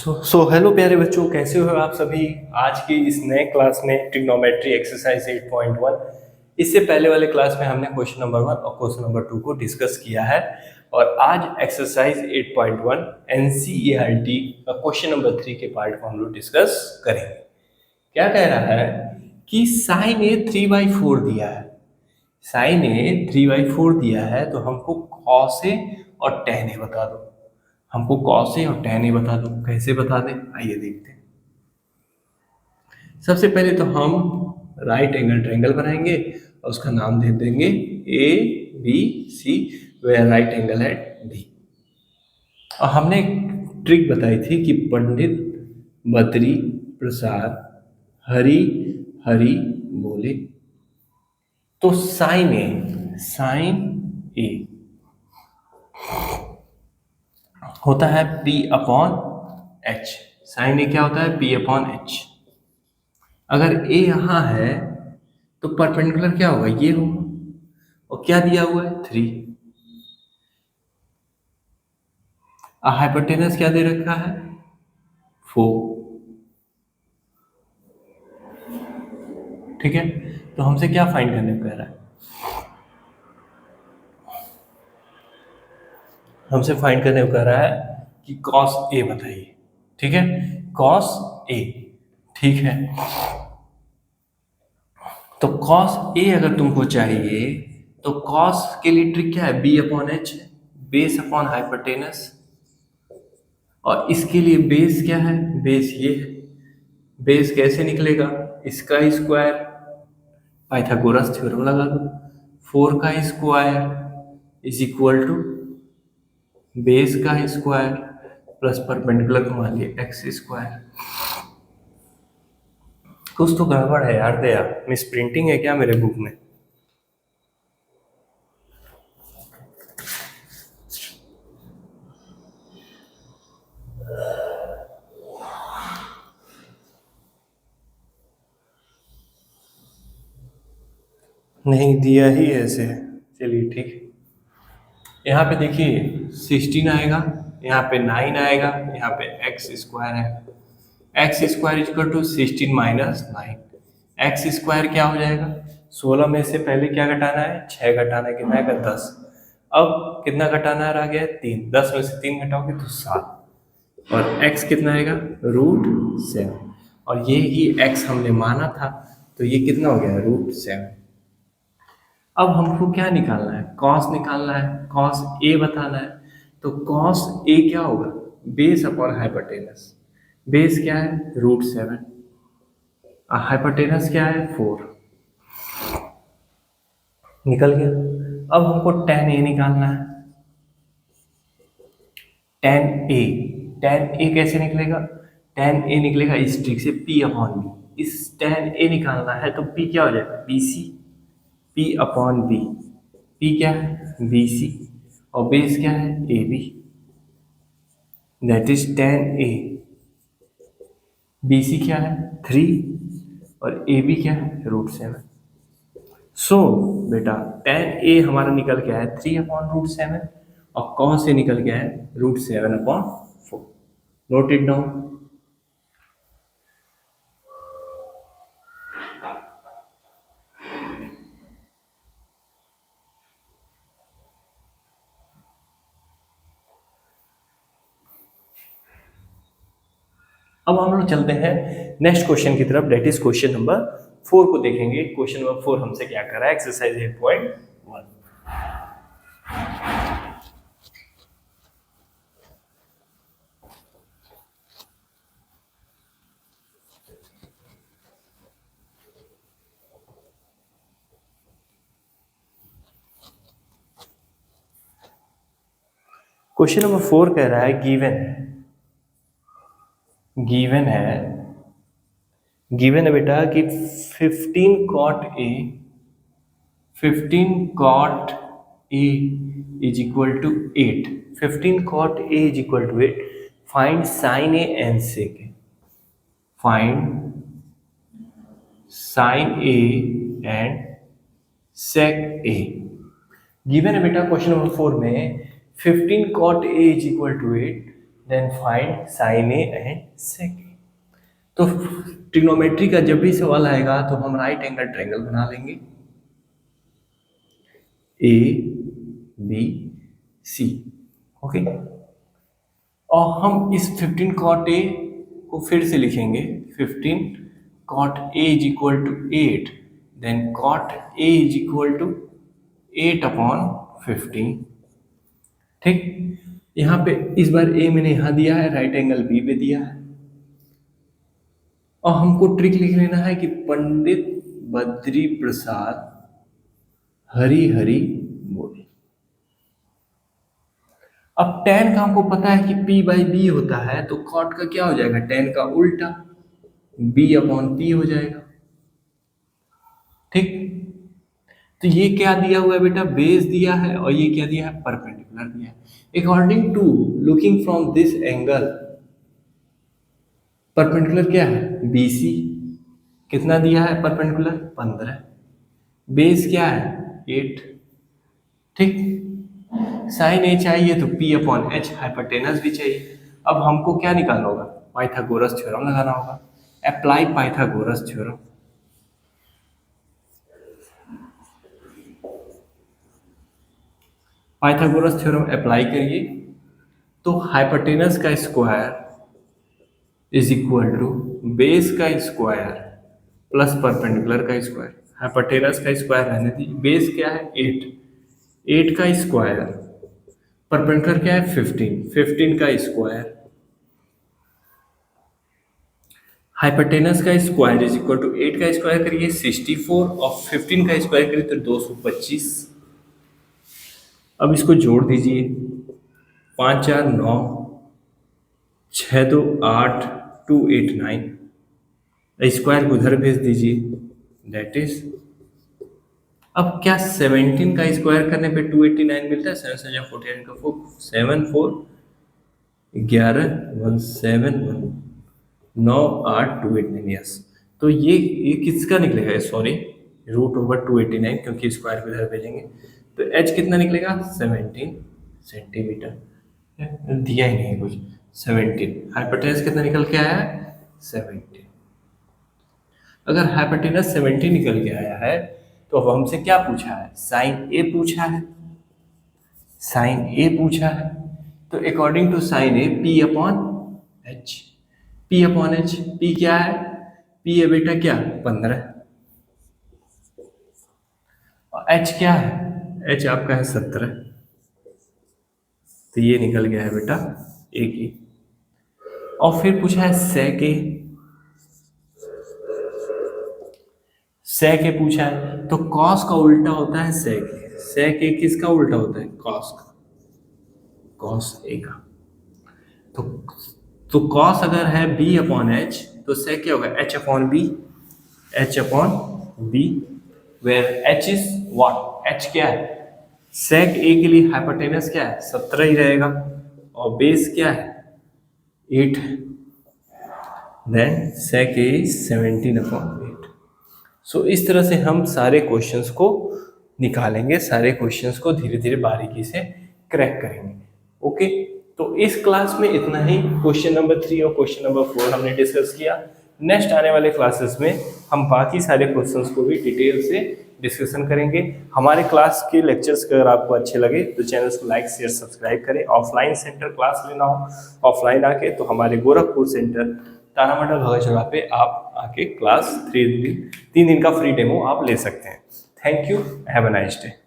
Hello प्यारे बच्चों, कैसे हो आप सभी। आज की इस नए क्लास में ट्रिग्नोमेट्री एक्सरसाइज 8.1, इससे पहले वाले क्लास में हमने क्वेश्चन नंबर 1 और क्वेश्चन नंबर 2 को डिस्कस किया है। और आज एक्सरसाइज 8.1 एनसीईआरटी का क्वेश्चन नंबर 3 के पार्ट को हम लोग डिस्कस करेंगे। क्या कह रहा है कि साइन ए 3/4 दिया है। साइन ए 3/4 दिया है तो हमको कॉस ए और टेन ए बता दो। हमको कॉस ए और टेन ए बता दो। कैसे बता दें, आइए देखते हैं। सबसे पहले तो हम राइट एंगल ट्रायंगल बनाएंगे और उसका नाम दे देंगे A B C, where right angle है डी। और हमने एक ट्रिक बताई थी कि पंडित बद्री प्रसाद हरि हरि बोले। तो साइन ए होता है P/H। साइन ए क्या होता है? P/H। अगर ए यहां है तो परपेंडिकुलर क्या होगा? ये होगा। और क्या दिया हुआ है? 3। हाइपोटेनस क्या दे रखा है? 4। ठीक है, तो हमसे क्या फाइंड करने को कह रहा है? हमसे फाइंड करने को कह रहा है कि कॉस ए बताइए। ठीक है, कॉस ए। ठीक है, तो कॉस ए अगर तुमको चाहिए तो कॉस के लिए ट्रिक क्या है? B/H, base upon hypotenuse. और इसके लिए बेस क्या है? बेस ये है। बेस कैसे निकलेगा? इसका स्क्वायर, पाइथागोरस थ्योरम लगा दो। 4 का square is equal to base का स्क्वायर प्लस परपेंडिकुलर को मान लिया एक्स स्क्वायर। कुछ तो गड़बड़ है यार, दे यार, मिस प्रिंटिंग है क्या मेरे बुक में? नहीं दिया ही ऐसे। चलिए ठीक है, यहाँ पे देखिए 16 आएगा, यहाँ पे 9 आएगा, यहाँ पे एक्स स्क्वायर है। X square equal to 16 minus 9। X square क्या हो जाएगा? 16 में से पहले क्या घटाना है? 6 घटाना है, कितना आएगा? 10। अब कितना घटाना रह गया? 3। 10 में से 3 घटाओगे तो 7। और x कितना आएगा? √7। और ये ही x हमने माना था, तो ये कितना हो गया? √7। अब हमको क्या निकालना है? कॉस निकालना है, कॉस ए बताना है। तो कॉस ए क्या होगा? Base upon hypotenuse. बेस क्या है? √7। हाइपोटेनस क्या है? 4। निकल गया। अब हमको tan ए निकालना है। tan ए कैसे निकलेगा? tan ए निकलेगा इस ट्रिक से, P/B। इस tan ए निकालना है तो P क्या हो जाएगा? BC। P/B। P क्या है? BC। और बेस क्या है? AB। That is tan A. BC क्या है? 3। और AB क्या है? √7। सो बेटा tan ए हमारा निकल गया है 3/√7 और कॉस ए निकल गया है √7/4। Note it down. अब हम लोग चलते हैं नेक्स्ट क्वेश्चन की तरफ, डेट इज क्वेश्चन नंबर 4 को देखेंगे। क्वेश्चन नंबर 4 हमसे क्या कर रहा है? एक्सरसाइज 8.1। क्वेश्चन नंबर 4 कह रहा है गिवन है बेटा कि 15 cot A is equal to 8। 15 cot A is equal to 8। Find sin A and sec A। Find sin A and sec A। Given है बेटा क्वेश्चन नंबर 4 में 15 cot A is equal to 8। Then find sine A and sec A. तो trigonometry का जब भी सवाल आएगा तो हम राइट एंगल ट्रायंगल बना लेंगे, ए बी सी, ओके। और हम इस 15 cot a को फिर से लिखेंगे, 15 cot a is equal to 8, then cot a is equal to 8/15, ठीक। यहाँ पे इस बार a मैंने यहाँ दिया है, राइट एंगल b पे दिया है, और हमको ट्रिक लिख लेना है कि पंडित बद्री प्रसाद हरी हरी बोले। अब tan का हमको पता है कि p/b होता है, तो cot का क्या हो जाएगा, tan का उल्टा b/p हो जाएगा, ठीक। तो ये क्या दिया हुआ है बेटा, बेस दिया है, और ये क्या दिया है, परपेंडिकुलर दिया है। According to looking from this angle, perpendicular क्या है, BC, कितना दिया है परपेंडिकुलर, 15, बेस क्या है, 8, ठीक। साइन ए चाहिए तो p/h, हाइपोटेनस भी चाहिए। अब हमको क्या निकालना होगा, पाइथागोरस थ्योरम लगाना होगा, apply Pythagoras theorem. Pythagoras theorem apply करिए, तो हाइपोटेनस का square is equal to base का स्क्वायर प्लस परपेंडिकुलर का स्क्वायर। हाइपोटेनस का स्क्वायर रहने दी, बेस क्या है 8, 8 का स्क्वायर, परपेंडिकुलर क्या है 15, 15 का स्क्वायर, हाइपोटेनस का स्क्वायर इज इक्वल टू 8 का स्क्वायर करिए 64, और 15 का स्क्वायर करिए तो 225। अब इसको जोड़ दीजिए, 5 4 9, 6 2 8, 2 8 9, स्क्वायर को उधर भेज दीजिए, दैट इज, अब क्या 17 का स्क्वायर करने पे 289 मिलता है, 7 7 49 का 4, 7 4 11 1 7 1 9 8 289, यस। तो ये किसका निकलेगा, सॉरी √289, क्योंकि स्क्वायर को इधर भेजेंगे, तो h कितना निकलेगा, 17 सेंटीमीटर, दिया ही नहीं कुछ, 17। हाइपोटेनस कितना निकल के आया है, 17। अगर हाइपोटेनस 17 निकल के आया है तो अब हमसे क्या पूछा है, साइन ए पूछा है, साइन ए पूछा है, तो according to sine A p/h, p/h, p क्या है, p है बेटा क्या 15, और h क्या है, h आपका है 17, तो ये निकल गया है बेटा एक ही। और फिर पूछा है सेक ए, सेक ए पूछा है, तो कॉस का उल्टा होता है सेक ए, सेक ए किसका उल्टा होता है, कॉस का, कॉस ए का। तो कॉस अगर है b/h, तो सेक क्या होगा, h/b, h/b, where h is what, h क्या है, सेक ए के लिए हाइपोटेनस क्या है 17 ही रहेगा, और बेस क्या है 8, देन सेक ए इज 17/8। सो इस तरह से हम सारे क्वेश्चंस को निकालेंगे, सारे क्वेश्चंस को धीरे धीरे बारीकी से क्रैक करेंगे, ओके। तो इस क्लास में इतना ही, क्वेश्चन नंबर 3 और क्वेश्चन नंबर 4 हमने डिस्कस किया। नेक्स्ट आने वाले क्लासेस में हम बाकी सारे क्वेश्चंस को भी डिटेल से डिस्कशन करेंगे। हमारे क्लास के लेक्चर्स अगर आपको अच्छे लगे तो चैनल को लाइक शेयर सब्सक्राइब करें। ऑफलाइन सेंटर क्लास लेना हो, ऑफलाइन आके, तो हमारे गोरखपुर सेंटर तारामंडल भगत पे आप आके क्लास 3 दिन का फ्री डेमो आप ले सकते हैं। Thank you, have a nice day.